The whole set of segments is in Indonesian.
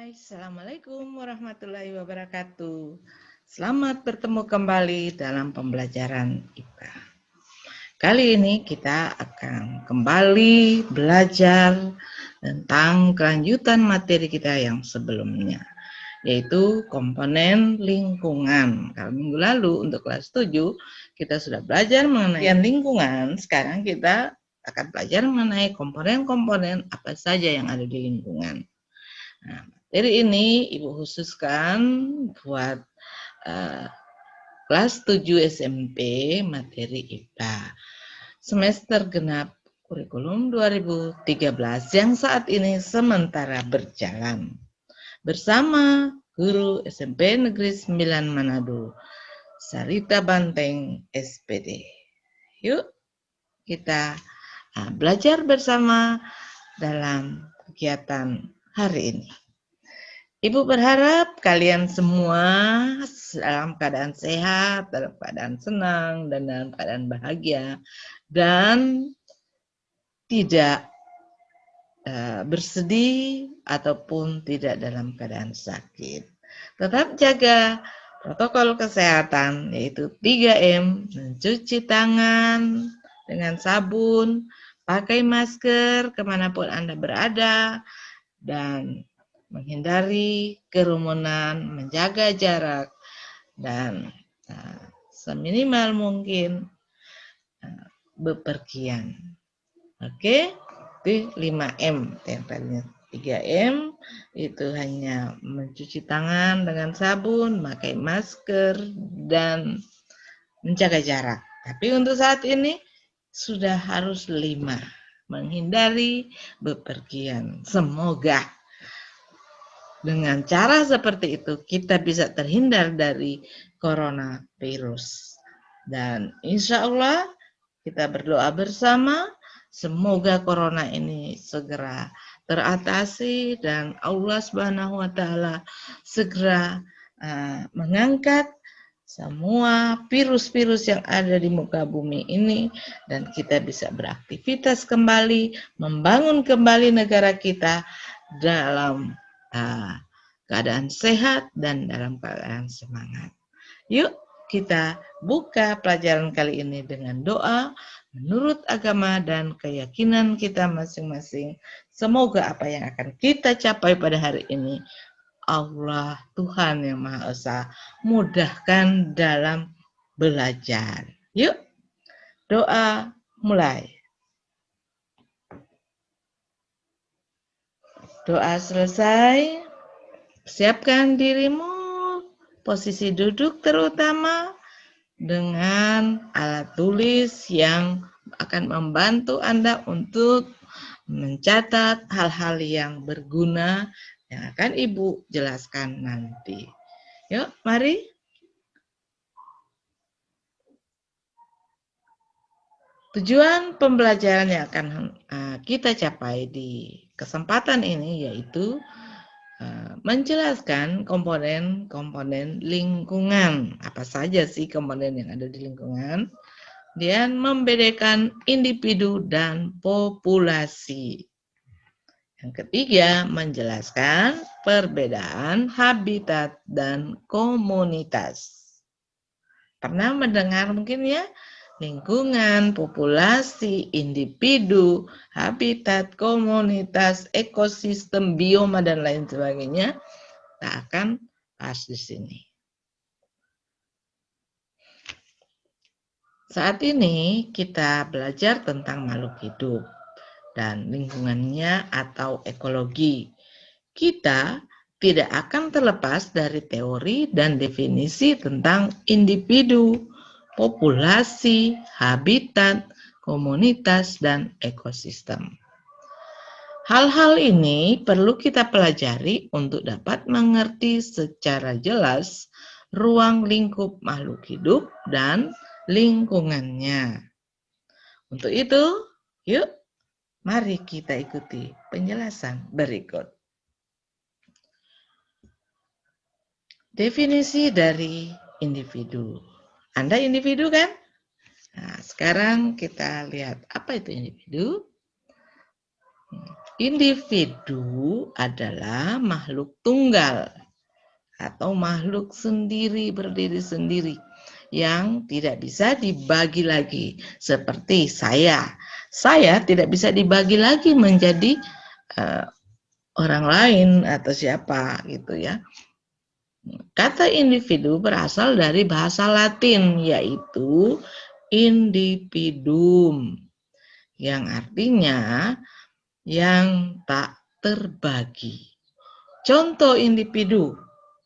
Hai, Assalamualaikum warahmatullahi wabarakatuh. Selamat bertemu kembali dalam pembelajaran IPA. Kali ini kita akan kembali belajar tentang kelanjutan materi kita yang sebelumnya, yaitu komponen lingkungan. Kalau minggu lalu untuk kelas 7 kita sudah belajar mengenai lingkungan, sekarang kita akan belajar mengenai komponen-komponen apa saja yang ada di lingkungan. Nah, materi ini Ibu khususkan buat kelas 7 SMP materi IPA. Semester genap kurikulum 2013 yang saat ini sementara berjalan. Bersama guru SMP Negeri 9 Manado, Sarita Banteng SPD. Yuk kita belajar bersama dalam kegiatan hari ini. Ibu berharap kalian semua dalam keadaan sehat, dalam keadaan senang, dan dalam keadaan bahagia, dan tidak bersedih ataupun tidak dalam keadaan sakit. Tetap jaga protokol kesehatan, yaitu 3M, mencuci tangan dengan sabun, pakai masker kemanapun Anda berada, dan menghindari kerumunan, menjaga jarak, dan seminimal mungkin bepergian. Oke, itu 5M. Yang tadinya 3M itu hanya mencuci tangan dengan sabun, pakai masker, dan menjaga jarak. Tapi untuk saat ini sudah harus 5. Menghindari bepergian. Semoga dengan cara seperti itu kita bisa terhindar dari coronavirus. Dan insya Allah kita berdoa bersama semoga corona ini segera teratasi dan Allah Subhanahu wa taala segera mengangkat semua virus-virus yang ada di muka bumi ini dan kita bisa beraktivitas kembali, membangun kembali negara kita dalam keadaan sehat dan dalam keadaan semangat. Yuk kita buka pelajaran kali ini dengan doa menurut agama dan keyakinan kita masing-masing. Semoga apa yang akan kita capai pada hari ini Allah Tuhan yang Maha Esa mudahkan dalam belajar. Yuk doa mulai. Doa selesai. Siapkan dirimu, posisi duduk terutama dengan alat tulis yang akan membantu Anda untuk mencatat hal-hal yang berguna yang akan Ibu jelaskan nanti. Yuk, mari. Tujuan pembelajaran yang akan kita capai di kesempatan ini yaitu menjelaskan komponen-komponen lingkungan. Apa saja sih komponen yang ada di lingkungan? Dan membedakan individu dan populasi. Yang ketiga, menjelaskan perbedaan habitat dan komunitas. Pernah mendengar mungkin ya? Lingkungan, populasi, individu, habitat, komunitas, ekosistem, bioma, dan lain sebagainya. Kita akan bahas di sini. Saat ini kita belajar tentang makhluk hidup dan lingkungannya atau ekologi. Kita tidak akan terlepas dari teori dan definisi tentang individu, populasi, habitat, komunitas, dan ekosistem. Hal-hal ini perlu kita pelajari untuk dapat mengerti secara jelas ruang lingkup makhluk hidup dan lingkungannya. Untuk itu, yuk mari kita ikuti penjelasan berikut. Definisi dari individu. Anda individu kan? Nah, sekarang kita lihat apa itu individu. Individu adalah makhluk tunggal atau makhluk sendiri, berdiri sendiri yang tidak bisa dibagi lagi. Seperti saya tidak bisa dibagi lagi menjadi orang lain atau siapa gitu ya. Kata individu berasal dari bahasa Latin yaitu individuum yang artinya yang tak terbagi. Contoh individu,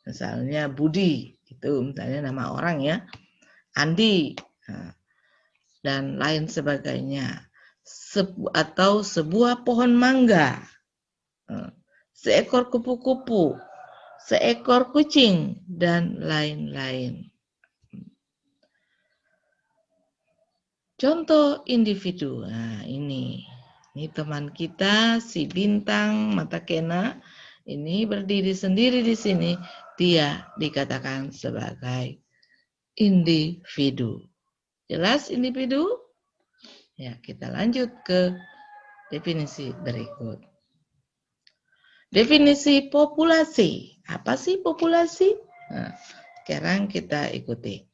misalnya Budi, itu misalnya nama orang ya, Andi, dan lain sebagainya. Atau sebuah pohon mangga, seekor kupu-kupu, seekor kucing, dan lain-lain. Contoh individu, nah ini teman kita si Bintang Mata Kena, ini berdiri sendiri di sini, dia dikatakan sebagai individu. Jelas individu? Ya, kita lanjut ke definisi berikut. Definisi populasi. Apa sih populasi? Nah, sekarang kita ikuti.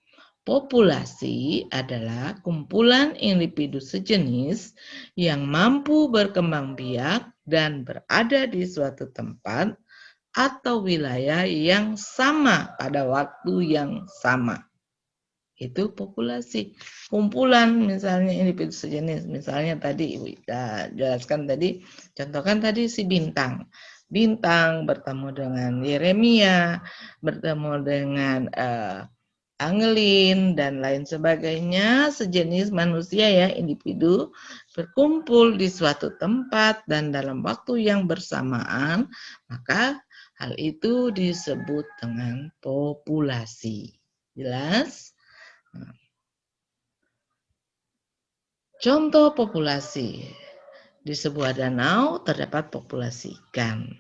Populasi adalah kumpulan individu sejenis yang mampu berkembang biak dan berada di suatu tempat atau wilayah yang sama pada waktu yang sama. Itu populasi. Kumpulan misalnya individu sejenis. Misalnya tadi Ibu jelaskan tadi, contohkan tadi si Bintang. Bintang bertemu dengan Yeremia, bertemu dengan Angelin dan lain sebagainya, sejenis manusia ya, individu berkumpul di suatu tempat dan dalam waktu yang bersamaan, maka hal itu disebut dengan populasi. Jelas? Contoh populasi. Di sebuah danau terdapat populasi ikan,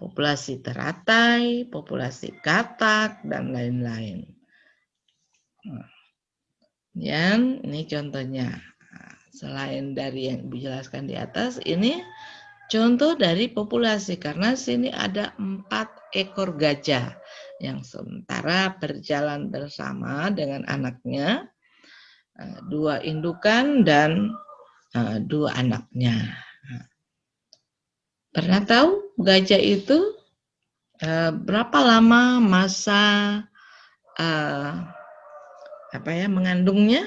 populasi teratai, populasi katak, dan lain-lain. Dan ini contohnya. Selain dari yang dijelaskan di atas, ini contoh dari populasi. Karena sini ada 4 ekor gajah yang sementara berjalan bersama dengan anaknya, 2 indukan dan 2 anaknya. Pernah tahu gajah itu berapa lama masa mengandungnya?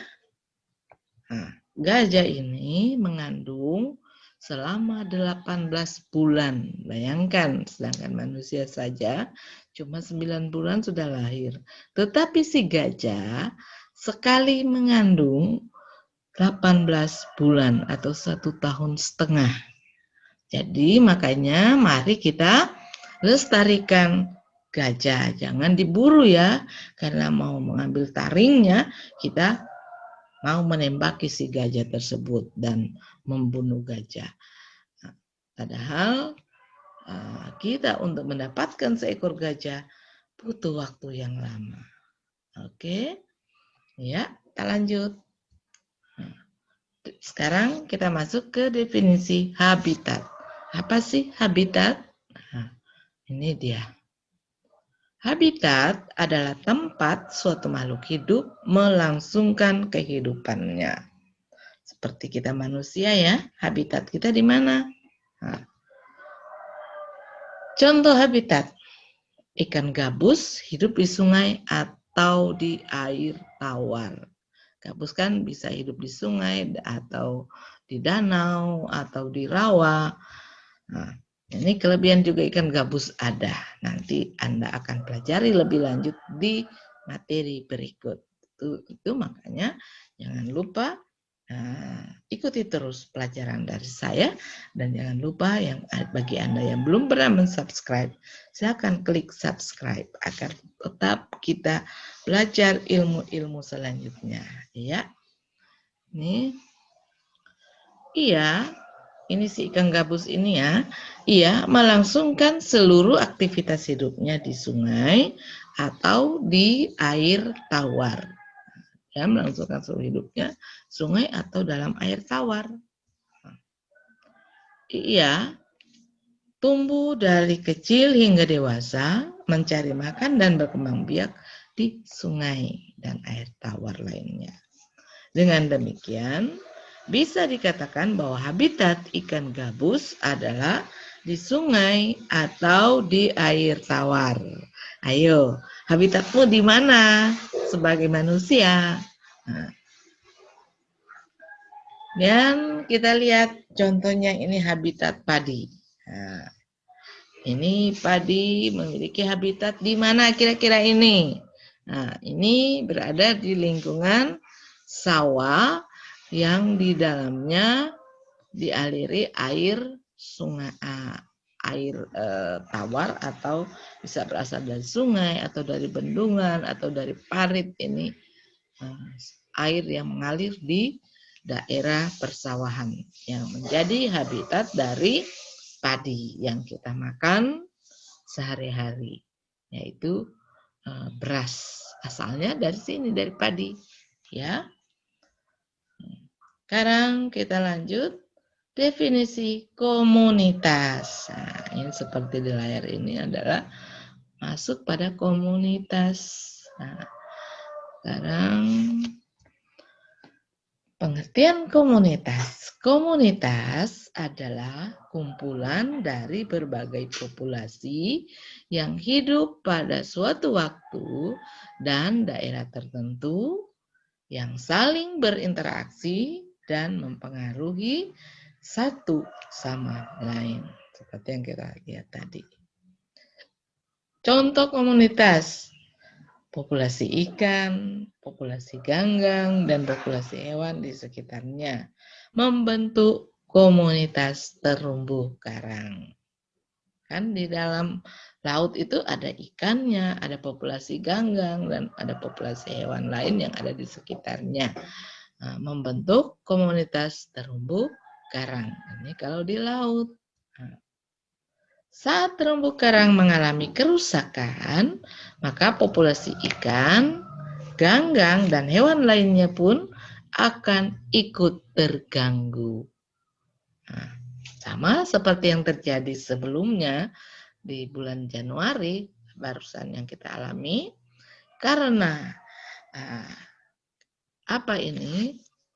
Nah, gajah ini mengandung selama 18 bulan. Bayangkan, sedangkan manusia saja cuma 9 bulan sudah lahir. Tetapi si gajah sekali mengandung 18 bulan atau 1,5 tahun. Jadi makanya mari kita lestarikan gajah. Jangan diburu ya, karena mau mengambil taringnya, kita mau menembaki si gajah tersebut dan membunuh gajah. Nah, padahal kita untuk mendapatkan seekor gajah butuh waktu yang lama. Oke, ya kita lanjut. Sekarang kita masuk ke definisi habitat. Apa sih habitat? Nah, ini dia. Habitat adalah tempat suatu makhluk hidup melangsungkan kehidupannya. Seperti kita manusia ya, habitat kita di mana? Nah, contoh habitat, ikan gabus hidup di sungai atau di air tawar. Gabus kan bisa hidup di sungai atau di danau atau di rawa. Nah, ini kelebihan juga ikan gabus ada. Nanti Anda akan pelajari lebih lanjut di materi berikut. Itu makanya jangan lupa ikuti terus pelajaran dari saya, dan jangan lupa yang bagi Anda yang belum pernah mensubscribe, silakan klik subscribe agar tetap kita belajar ilmu-ilmu selanjutnya. Ya, ini si ikan gabus ini ya, ia melangsungkan seluruh aktivitas hidupnya di sungai atau di air tawar. Ya, melangsungkan seluruh hidupnya sungai atau dalam air tawar. Ia tumbuh dari kecil hingga dewasa, mencari makan dan berkembang biak di sungai dan air tawar lainnya. Dengan demikian, bisa dikatakan bahwa habitat ikan gabus adalah di sungai atau di air tawar. Ayo, habitatmu di mana sebagai manusia? Nah, dan kita lihat contohnya ini habitat padi. Nah, ini padi memiliki habitat di mana kira-kira ini? Nah, ini berada di lingkungan sawah yang di dalamnya dialiri air sungai, air tawar, atau bisa berasal dari sungai atau dari bendungan atau dari parit. Ini air yang mengalir di daerah persawahan yang menjadi habitat dari padi yang kita makan sehari-hari, yaitu beras. Asalnya dari sini, dari padi, ya. Sekarang kita lanjut definisi komunitas. Nah, ini seperti di layar ini adalah masuk pada komunitas. Nah, sekarang pengertian komunitas. Komunitas adalah kumpulan dari berbagai populasi yang hidup pada suatu waktu dan daerah tertentu yang saling berinteraksi dan mempengaruhi satu sama lain. Seperti yang kita lihat tadi. Contoh komunitas: populasi ikan, populasi ganggang, dan populasi hewan di sekitarnya membentuk komunitas terumbu karang. Kan di dalam laut itu ada ikannya, ada populasi ganggang, dan ada populasi hewan lain yang ada di sekitarnya. Nah, membentuk komunitas terumbu karang. Ini kalau di laut. Nah, saat terumbu karang mengalami kerusakan, maka populasi ikan, ganggang, dan hewan lainnya pun akan ikut terganggu. Nah, sama seperti yang terjadi sebelumnya di bulan Januari barusan yang kita alami, karena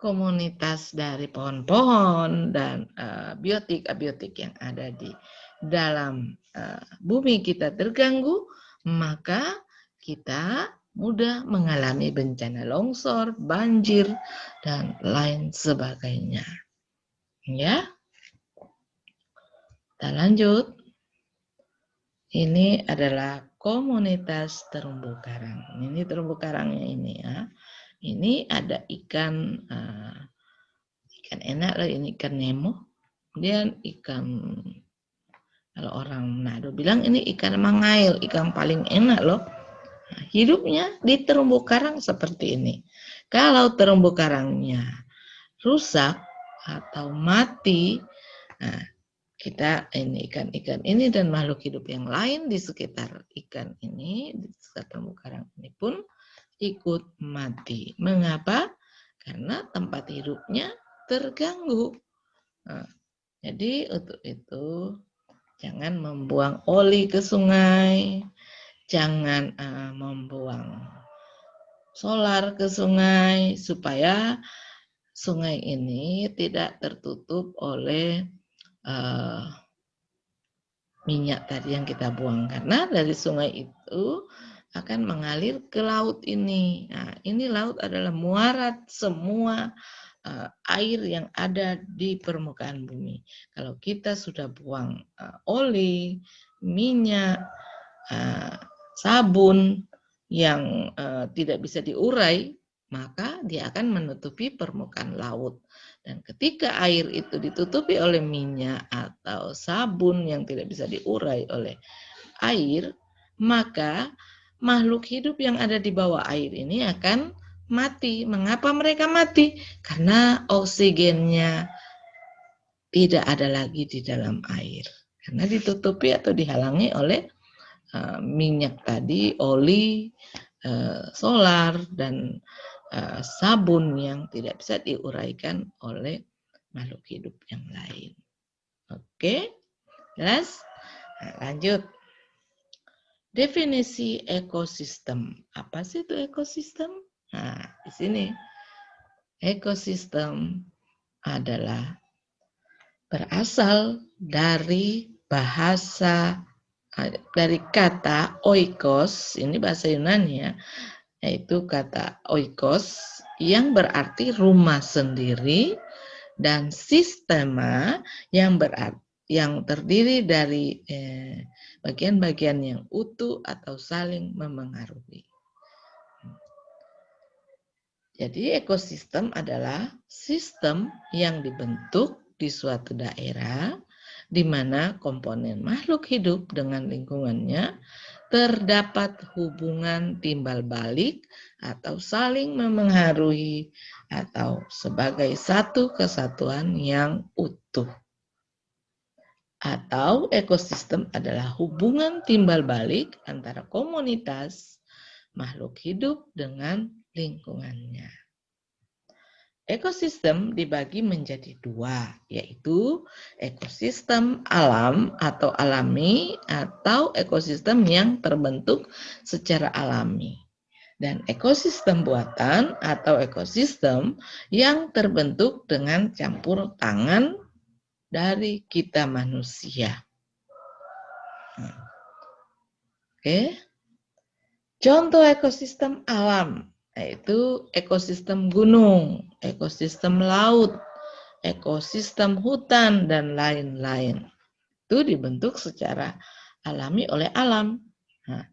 komunitas dari pohon-pohon dan abiotik yang ada di dalam bumi kita terganggu, maka kita mudah mengalami bencana longsor, banjir, dan lain sebagainya. Ya, kita lanjut. Ini adalah komunitas terumbu karang. Ini terumbu karangnya ini, ya. Ini ada ikan enak lah, ini ikan Nemo. Kemudian ikan, kalau orang Manado bilang ini ikan mangail, ikan paling enak loh. Nah, hidupnya di terumbu karang seperti ini. Kalau terumbu karangnya rusak atau mati, nah, kita ini ikan-ikan ini dan makhluk hidup yang lain di sekitar ikan ini, di sekitar terumbu karang ini pun ikut mati. Mengapa? Karena tempat hidupnya terganggu. Nah, jadi untuk itu jangan membuang oli ke sungai, jangan membuang solar ke sungai, supaya sungai ini tidak tertutup oleh minyak tadi yang kita buang, karena dari sungai itu akan mengalir ke laut ini. Nah, ini laut adalah muara semua air yang ada di permukaan bumi. Kalau kita sudah buang oli, minyak, sabun yang tidak bisa diurai, maka dia akan menutupi permukaan laut. Dan ketika air itu ditutupi oleh minyak atau sabun yang tidak bisa diurai oleh air, maka makhluk hidup yang ada di bawah air ini akan mati. Mengapa mereka mati? Karena oksigennya tidak ada lagi di dalam air. Karena ditutupi atau dihalangi oleh minyak tadi, oli, solar, dan sabun yang tidak bisa diuraikan oleh makhluk hidup yang lain. Oke, Jelas? Nah, lanjut. Definisi ekosistem. Apa sih itu ekosistem? Nah, di sini ekosistem adalah berasal dari bahasa dari kata oikos, ini bahasa Yunani ya, yaitu kata oikos yang berarti rumah sendiri dan sistema yang terdiri dari bagian-bagian yang utuh atau saling memengaruhi. Jadi ekosistem adalah sistem yang dibentuk di suatu daerah di mana komponen makhluk hidup dengan lingkungannya terdapat hubungan timbal balik atau saling memengaruhi atau sebagai satu kesatuan yang utuh. Atau ekosistem adalah hubungan timbal balik antara komunitas makhluk hidup dengan lingkungannya. Ekosistem dibagi menjadi dua, yaitu ekosistem alam atau alami atau ekosistem yang terbentuk secara alami. Dan ekosistem buatan atau ekosistem yang terbentuk dengan campur tangan dari kita manusia. Oke. Contoh ekosistem alam yaitu ekosistem gunung, ekosistem laut, ekosistem hutan, dan lain-lain. Itu dibentuk secara alami oleh alam. Nah,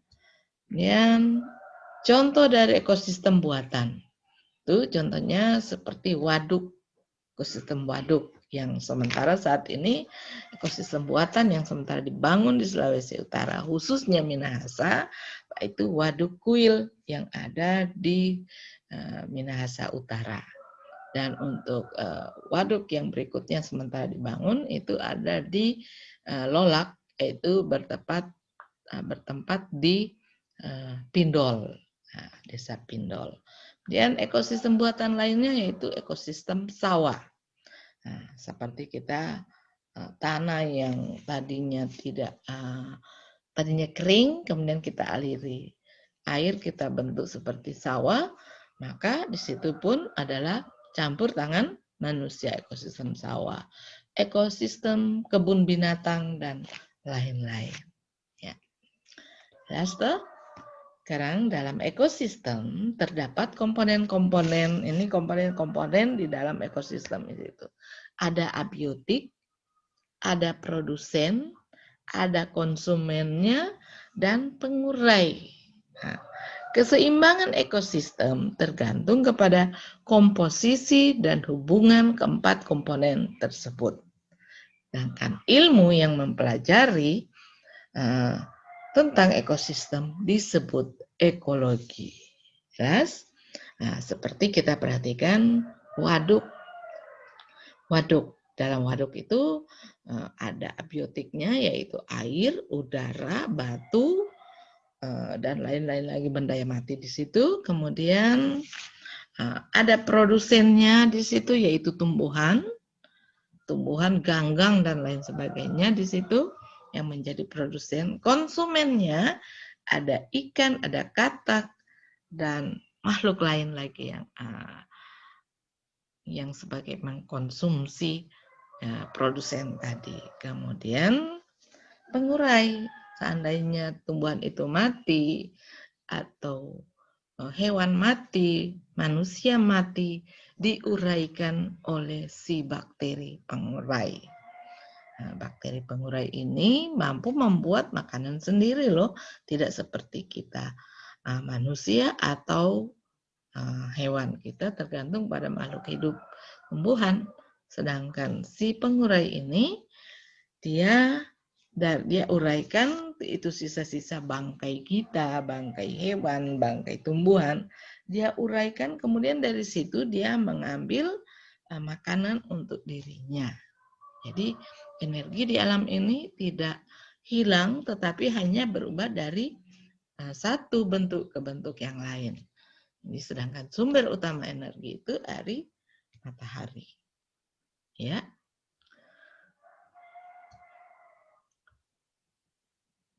kemudian contoh dari ekosistem buatan. Itu contohnya seperti waduk, ekosistem waduk yang sementara saat ini ekosistem buatan yang sementara dibangun di Sulawesi Utara, khususnya Minahasa, itu Waduk Kuil yang ada di Minahasa Utara. Dan untuk waduk yang berikutnya sementara dibangun itu ada di Lolak, yaitu bertempat di Pindol, desa Pindol. Kemudian ekosistem buatan lainnya yaitu ekosistem sawah. Nah, seperti kita tanah yang tadinya tadinya kering, kemudian kita aliri air, kita bentuk seperti sawah, maka di situ pun adalah campur tangan manusia, ekosistem sawah, ekosistem kebun binatang, dan lain-lain. Ya. Jelas toh? Sekarang dalam ekosistem terdapat komponen-komponen, ini komponen-komponen di dalam ekosistem itu. Ada abiotik, ada produsen, ada konsumennya, dan pengurai. Nah, keseimbangan ekosistem tergantung kepada komposisi dan hubungan keempat komponen tersebut. Sedangkan ilmu yang mempelajari tentang ekosistem disebut ekologi. Jelas? Nah, seperti kita perhatikan waduk. Dalam waduk itu ada abiotiknya, yaitu air, udara, batu, dan lain-lain lagi benda yang mati di situ. Kemudian ada produsennya di situ, yaitu tumbuhan, ganggang, dan lain sebagainya di situ yang menjadi produsen. Konsumennya ada ikan, ada katak, dan makhluk lain lagi yang sebagai mengkonsumsi produsen tadi. Kemudian pengurai, seandainya tumbuhan itu mati atau hewan mati, manusia mati, diuraikan oleh si bakteri pengurai. Nah, bakteri pengurai ini mampu membuat makanan sendiri loh, tidak seperti kita manusia atau hewan. Kita tergantung pada makhluk hidup tumbuhan. Sedangkan si pengurai ini dia uraikan itu sisa-sisa bangkai kita, bangkai hewan, bangkai tumbuhan. Dia uraikan, kemudian dari situ dia mengambil makanan untuk dirinya. Jadi energi di alam ini tidak hilang, tetapi hanya berubah dari satu bentuk ke bentuk yang lain. Jadi, sedangkan sumber utama energi itu dari matahari. Ya.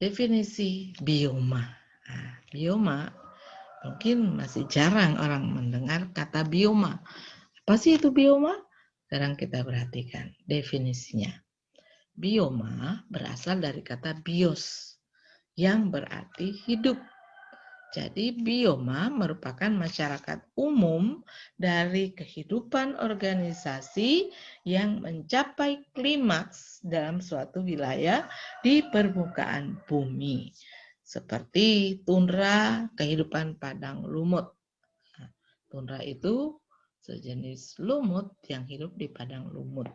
Definisi bioma. Nah, bioma mungkin masih jarang orang mendengar kata bioma. Apa sih itu bioma? Sekarang kita perhatikan definisinya. Bioma berasal dari kata bios yang berarti hidup. Jadi bioma merupakan masyarakat umum dari kehidupan organisasi yang mencapai klimaks dalam suatu wilayah di permukaan bumi. Seperti tundra, kehidupan padang lumut. Nah, tundra itu sejenis lumut yang hidup di padang lumut.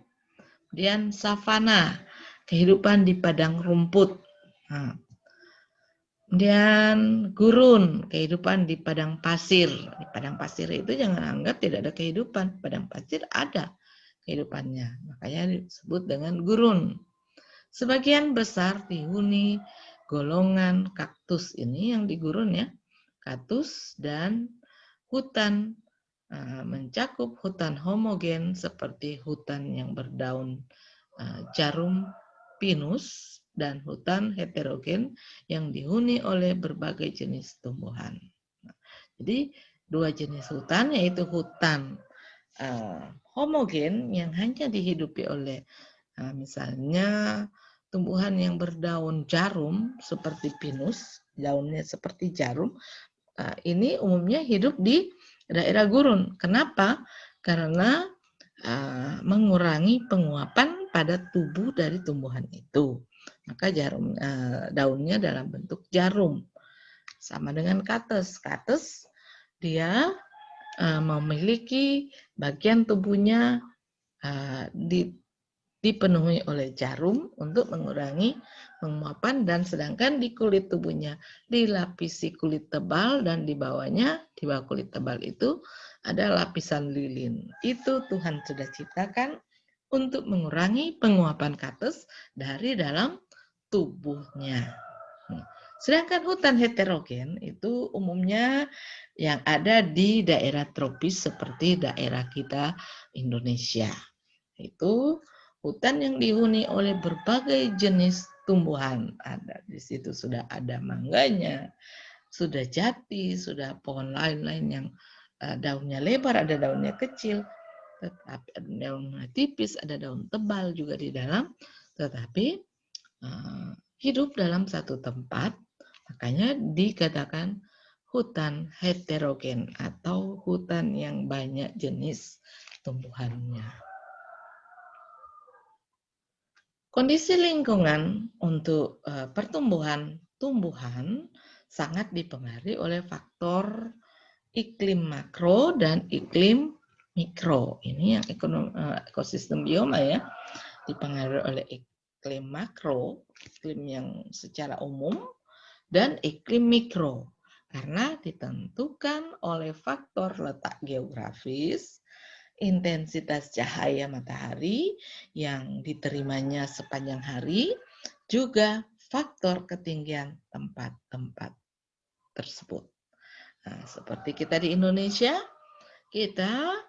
Kemudian savana, kehidupan di padang rumput. Nah, kemudian gurun, kehidupan di padang pasir. Di padang pasir itu jangan anggap tidak ada kehidupan. Padang pasir ada kehidupannya. Makanya disebut dengan gurun. Sebagian besar dihuni golongan kaktus ini yang di gurun ya. Kaktus dan hutan mencakup hutan homogen seperti hutan yang berdaun jarum pinus dan hutan heterogen yang dihuni oleh berbagai jenis tumbuhan. Jadi dua jenis hutan yaitu hutan homogen yang hanya dihidupi oleh misalnya tumbuhan yang berdaun jarum seperti pinus, daunnya seperti jarum. Ini umumnya hidup di daerah gurun. Kenapa? Karena mengurangi penguapan pada tubuh dari tumbuhan itu. Maka daunnya dalam bentuk jarum. Sama dengan kaktus. Kaktus dia memiliki bagian tubuhnya dipenuhi oleh jarum untuk mengurangi penguapan, dan sedangkan di kulit tubuhnya dilapisi kulit tebal dan di bawahnya, di bawah kulit tebal itu ada lapisan lilin. Itu Tuhan sudah ciptakan untuk mengurangi penguapan kaktus dari dalam tubuhnya. Sedangkan hutan heterogen itu umumnya yang ada di daerah tropis seperti daerah kita Indonesia. Itu hutan yang dihuni oleh berbagai jenis tumbuhan. Ada di situ sudah ada mangganya, sudah jati, sudah pohon lain-lain yang daunnya lebar, ada daunnya kecil, tetapi ada daunnya tipis, ada daun tebal juga di dalam, tetapi hidup dalam satu tempat, makanya dikatakan hutan heterogen atau hutan yang banyak jenis tumbuhannya. Kondisi lingkungan untuk pertumbuhan tumbuhan sangat dipengaruhi oleh faktor iklim makro dan iklim mikro. Ini yang ekosistem bioma ya, dipengaruhi oleh iklim makro, iklim yang secara umum, dan iklim mikro karena ditentukan oleh faktor letak geografis, intensitas cahaya matahari yang diterimanya sepanjang hari, juga faktor ketinggian tempat-tempat tersebut. Nah, seperti kita di Indonesia, kita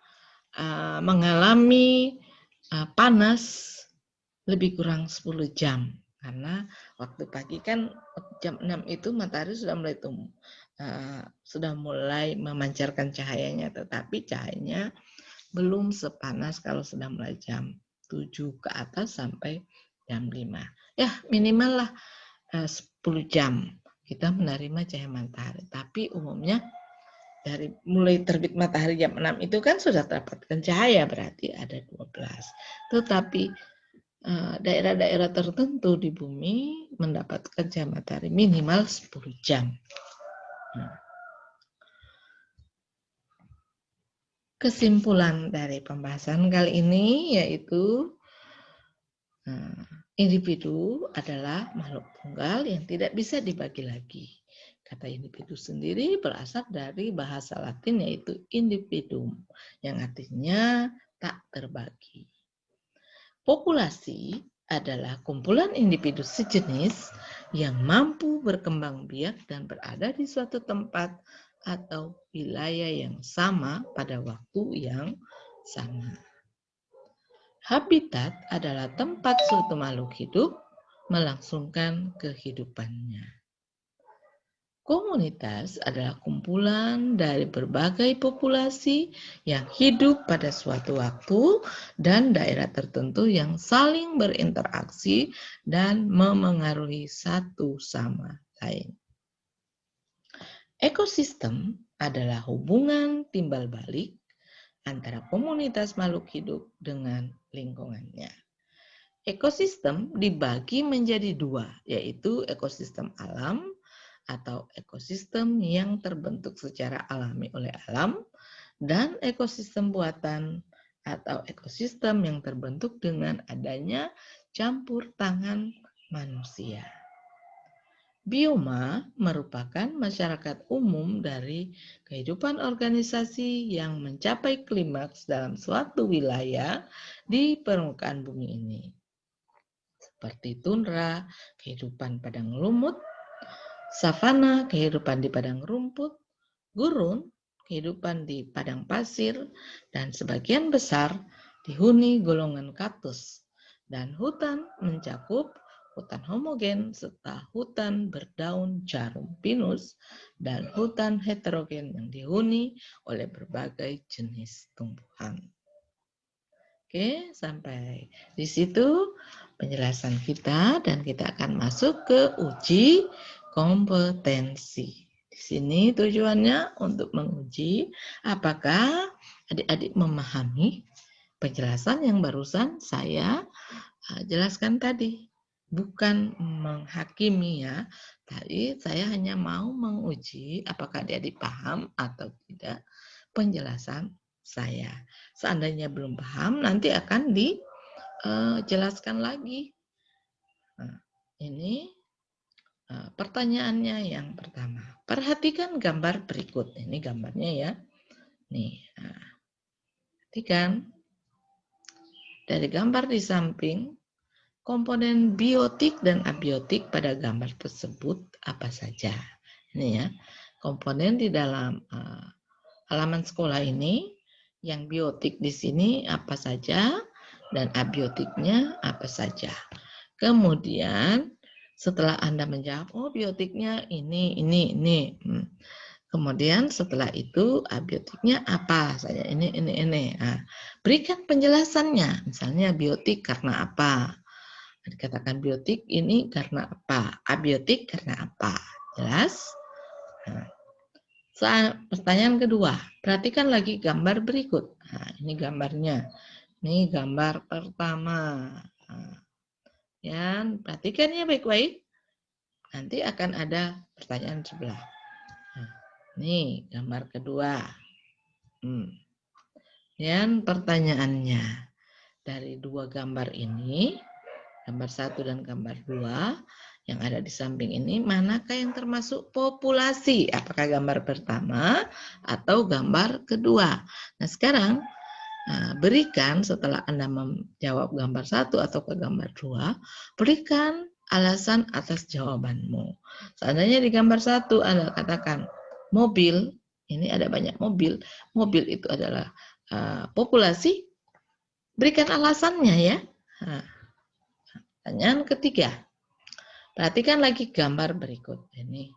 mengalami panas lebih kurang 10 jam. Karena waktu pagi kan jam 6 itu matahari sudah mulai memancarkan cahayanya, tetapi cahayanya belum sepanas kalau sudah mulai jam 7 ke atas sampai jam 5. Ya minimal lah 10 jam kita menerima cahaya matahari. Tapi umumnya dari mulai terbit matahari jam 6 itu kan sudah dapatkan cahaya, berarti ada 12. Tetapi daerah-daerah tertentu di bumi mendapatkan cahaya matahari minimal 10 jam. Kesimpulan dari pembahasan kali ini yaitu individu adalah makhluk tunggal yang tidak bisa dibagi lagi. Kata individu sendiri berasal dari bahasa Latin yaitu individuum, yang artinya tak terbagi. Populasi adalah kumpulan individu sejenis yang mampu berkembang biak dan berada di suatu tempat atau wilayah yang sama pada waktu yang sama. Habitat adalah tempat suatu makhluk hidup melangsungkan kehidupannya. Komunitas adalah kumpulan dari berbagai populasi yang hidup pada suatu waktu dan daerah tertentu yang saling berinteraksi dan memengaruhi satu sama lain. Ekosistem adalah hubungan timbal balik antara komunitas makhluk hidup dengan lingkungannya. Ekosistem dibagi menjadi dua, yaitu ekosistem alam atau ekosistem yang terbentuk secara alami oleh alam, dan ekosistem buatan atau ekosistem yang terbentuk dengan adanya campur tangan manusia. Bioma merupakan masyarakat umum dari kehidupan organisasi yang mencapai klimaks dalam suatu wilayah di permukaan bumi ini. Seperti tundra, kehidupan padang lumut, savana, kehidupan di padang rumput, gurun, kehidupan di padang pasir, dan sebagian besar dihuni golongan kaktus. Dan hutan mencakup hutan homogen serta hutan berdaun jarum pinus dan hutan heterogen yang dihuni oleh berbagai jenis tumbuhan. Oke, sampai di situ penjelasan kita dan kita akan masuk ke uji kompetensi. Di sini tujuannya untuk menguji apakah adik-adik memahami penjelasan yang barusan saya jelaskan tadi. Bukan menghakimi ya, tadi saya hanya mau menguji apakah adik-adik paham atau tidak penjelasan saya. Seandainya belum paham, nanti akan dijelaskan lagi. Nah, ini pertanyaannya yang pertama. Perhatikan gambar berikut. Ini gambarnya ya. Nih, perhatikan. Dari gambar di samping, komponen biotik dan abiotik pada gambar tersebut apa saja? Ini ya, komponen di dalam halaman sekolah ini, yang biotik di sini apa saja dan abiotiknya apa saja. Kemudian setelah Anda menjawab, oh biotiknya ini. Kemudian setelah itu abiotiknya apa saja, ini. Nah, berikan penjelasannya, misalnya biotik karena apa. Dikatakan biotik ini karena apa, abiotik karena apa. Jelas? Nah, pertanyaan kedua, perhatikan lagi gambar berikut. Nah, ini gambarnya. Ini gambar pertama. Nah, dan perhatikan ya baik-baik. Nanti akan ada pertanyaan sebelah. Nah, ini gambar kedua. Dan pertanyaannya, dari dua gambar ini, gambar 1 dan gambar 2, yang ada di samping ini, manakah yang termasuk populasi? Apakah gambar pertama atau gambar kedua? Nah, sekarang berikan setelah Anda menjawab gambar 1 atau ke gambar 2, berikan alasan atas jawabanmu. Seandainya di gambar 1 Anda katakan mobil, ini ada banyak mobil, mobil itu adalah populasi, berikan alasannya ya. Pertanyaan ketiga, perhatikan lagi gambar berikut. Ini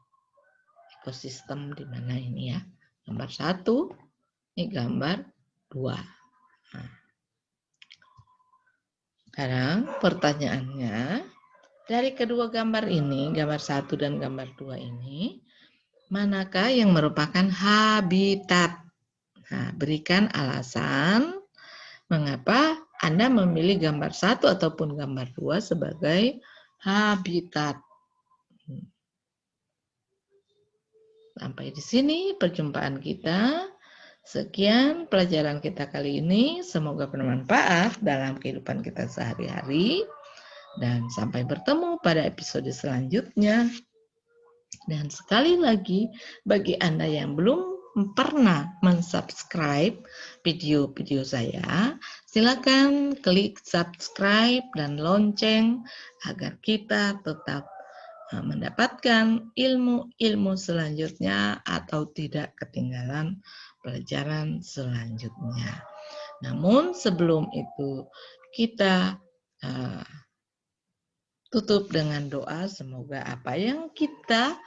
ekosistem di mana ini ya. Gambar 1, ini gambar 2. Nah, sekarang pertanyaannya, dari kedua gambar ini, gambar 1 dan gambar 2 ini, manakah yang merupakan habitat? Nah, berikan alasan mengapa Anda memilih gambar 1 ataupun gambar 2 sebagai habitat. Sampai di sini perjumpaan kita. Sekian pelajaran kita kali ini. Semoga bermanfaat dalam kehidupan kita sehari-hari. Dan sampai bertemu pada episode selanjutnya. Dan sekali lagi, bagi Anda yang belum pernah mensubscribe video-video saya, silakan klik subscribe dan lonceng agar kita tetap mendapatkan ilmu-ilmu selanjutnya atau tidak ketinggalan pelajaran selanjutnya. Namun sebelum itu kita tutup dengan doa, semoga apa yang kita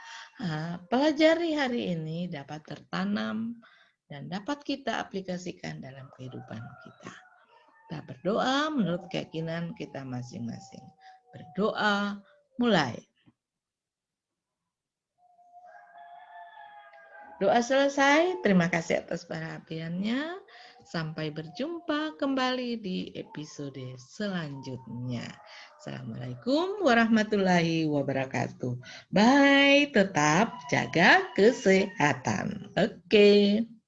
pelajari hari ini dapat tertanam dan dapat kita aplikasikan dalam kehidupan kita. Kita berdoa menurut keyakinan kita masing-masing. Berdoa, mulai. Doa selesai, terima kasih atas perhatiannya. Sampai berjumpa kembali di episode selanjutnya. Assalamualaikum warahmatullahi wabarakatuh. Bye, tetap jaga kesehatan. Oke.